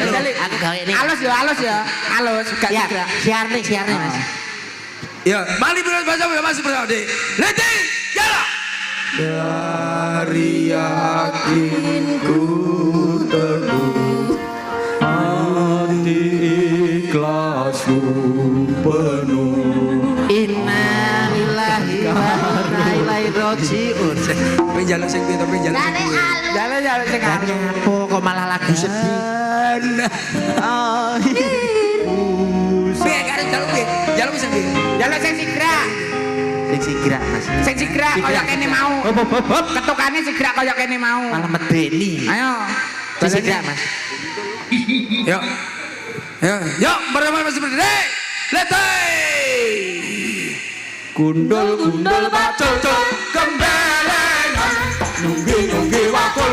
Aku gawe ini. Halus ya. Halus. Gak Ya, gerak. siar nih Mas. Ya, Bali Biro Bahasa masih bersama di Leti Jala. Dari yakinku teguh, hati ikhlasku penuh. Innalillahi wa inna ilaihi raji'un. Tapi jaluk sing piye, tapi jaluk sing piye. Jalan sing halus. Apa kok malah lagu sedih? Piye kare jaluk piye? Jaluk sing piye? Jalan sing sigra. Sing sigerak Mas. Sing sigra kaya kene mau. Hop. Ketukane sigra kaya kene mau. Malah medeni. Ayo. Sing sigerak Mas. Yuk. Yuk, bersama masih berdiri. Leti. Gundul bacul gembeleng. Nunggi wakul